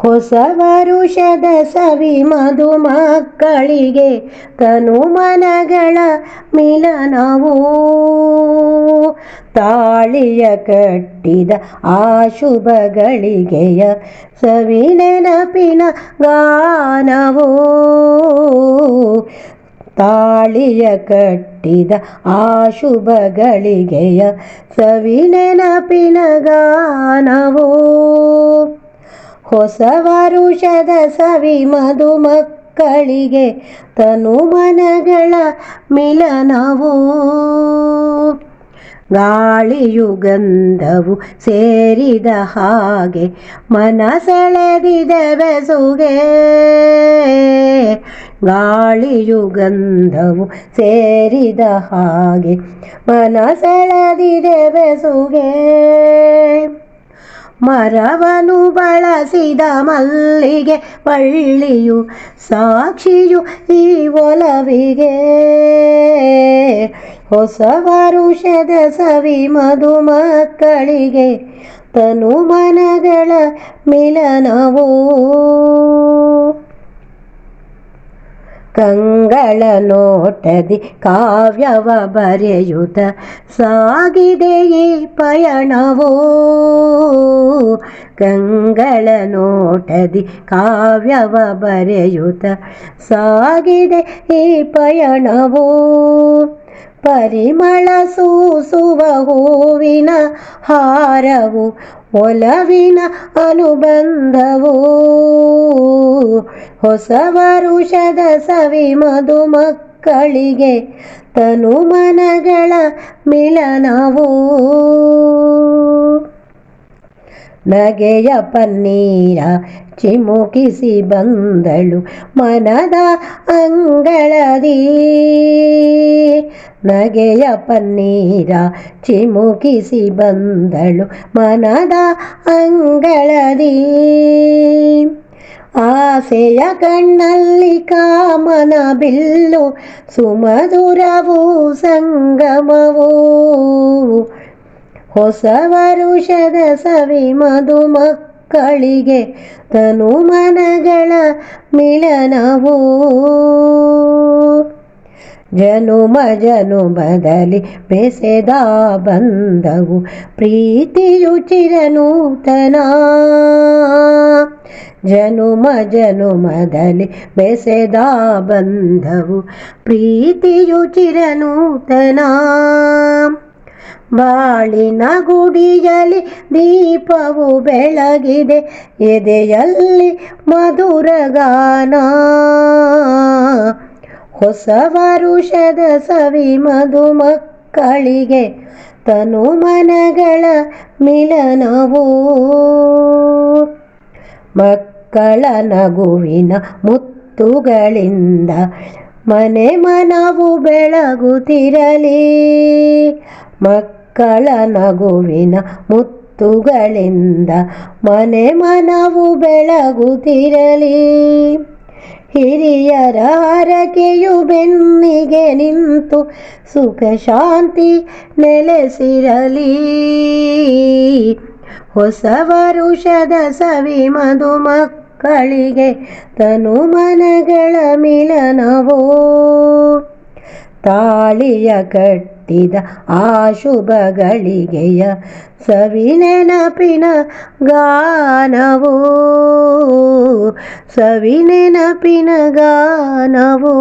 ಹೊಸ ವರುಷದ ಸವಿ ಮಧುಮಕ್ಕಳಿಗೆ ತನು ಮನಗಳ ಮಿಲನವೋ, ತಾಳಿಯ ಕಟ್ಟಿದ ಆ ಶುಭ ಗಳಿಗೆಯ ಸವಿ ನೆನಪಿನ ಗಾನವೋ, ತಾಳಿಯ ಕಟ್ಟಿದ ಆ ಶುಭ ಗಳಿಗೆಯ ಸವಿ ನೆನಪಿನ ಗಾನವೋ. ಹೊಸ ವರುಷದ ಸವಿ ಮಧುಮಕ್ಕಳಿಗೆ ತನು ಮನಗಳ ಮಿಲನವೋ, ಗಾಳಿಯು ಗಂಧವು ಸೇರಿದ ಹಾಗೆ ಮನ ಸೆಳೆದಿದೆ ಬೆಸುಗೆ, ಗಾಳಿಯು ಗಂಧವು ಸೇರಿದ ಹಾಗೆ ಮನ ಸೆಳೆದಿದೆ ಬೆಸುಗೆ. ಮರವನು ಬಳಸಿದ ಮಲ್ಲಿಗೆ ಬಳ್ಳಿಯು ಸಾಕ್ಷಿಯು ಈ ಒಲವಿಗೆ, ಹೊಸ ವರುಷದ ಸವಿ ಮಧುಮಕ್ಕಳಿಗೆ ತನು ಮನಗಳ ಮಿಲನವೋ. ಕಂಗಳ ನೋಟದಿ ಕಾವ್ಯವ ಬರೆಯುತ್ತ ಸಾಗಿದೆ ಈ ಪಯಣವೋ, ಕಂಗಳ ನೋಟದಿ ಕಾವ್ಯವ ಬರೆಯುತ್ತ ಸಾಗಿದೆ ಈ ಪಯಣವೋ. ಪರಿಮಳ ಸೂಸುವ ಹೂವಿನ ಹಾರವು ಒಲವಿನ ಅನುಬಂಧವೋ, ಹೊಸ ವರುಷದ ಸವಿ ಮಧುಮಕ್ಕಳಿಗೆ ತನು ಮನಗಳ ಮಿಲನವೋ. ನಗೆಯ ಪನ್ನೀರ ಚಿಮುಕಿಸಿ ಬಂದಳು ಮನದ ಅಂಗಳದಿ, ನಗೆಯ ಪನ್ನೀರ ಚಿಮುಕಿಸಿ ಬಂದಳು ಮನದ ಅಂಗಳದಿ, ಆಸೆಯ ಕಣ್ಣಲ್ಲಿ ಕಾಮನ ಬಿಲ್ಲು ಸುಮಧುರವೂ ಸಂಗಮವೋ, ಹೊಸ ವರುಷದ ಸವಿ ಮಧುಮಕ್ಕಳಿಗೆ ತನು ಮನಗಳ ಮಿಲನವೋ. ಜನುಮ ಜನುಮದಲ್ಲಿ ಬೆಸೆದ ಬಂಧವು ಪ್ರೀತಿಯು ಚಿರನೂತನ, ಜನುಮ ಜನುಮದಲ್ಲಿ ಬೆಸೆದ ಬಂಧವು ಪ್ರೀತಿಯು ಚಿರನೂತನ. ಬಾಳಿನ ಗುಡಿಯಲ್ಲಿ ದೀಪವು ಬೆಳಗಿದೆ, ಎದೆಯಲ್ಲಿ ಮಧುರಗಾನ, ಹೊಸ ವರುಷದ ಸವಿ ಮಧುಮಕ್ಕಳಿಗೆ ತನು ಮನಗಳ ಮಿಲನವೋ. ಮಕ್ಕಳ ನಗುವಿನ ಮುತ್ತುಗಳಿಂದ ಮನೆ ಮನವು ಬೆಳಗುತ್ತಿರಲಿ, ಮಕ್ಕಳ ನಗುವಿನ ಮುತ್ತುಗಳಿಂದ ಮನೆ ಮನವು ಬೆಳಗುತ್ತಿರಲಿ. ಹಿರಿಯರ ಹರಕೆಯು ಬೆನ್ನಿಗೆ ನಿಂತು ಸುಖ ಶಾಂತಿ ನೆಲೆಸಿರಲಿ, ಹೊಸ ವರುಷದ ಸವಿ ಮಧುಮಕ್ಕಳಿಗೆ ತನು ಮನಗಳ ಮಿಲನವೋ. ತಾಳಿಯ ಕಟ್ಟಿದ ಆ ಶುಭ ಗಳಿಗೆಯ ಸವಿ ನೆನಪಿನ ಗಾನವೋ, ಸವಿ ನೆನಪಿನ ಗಾನವೋ.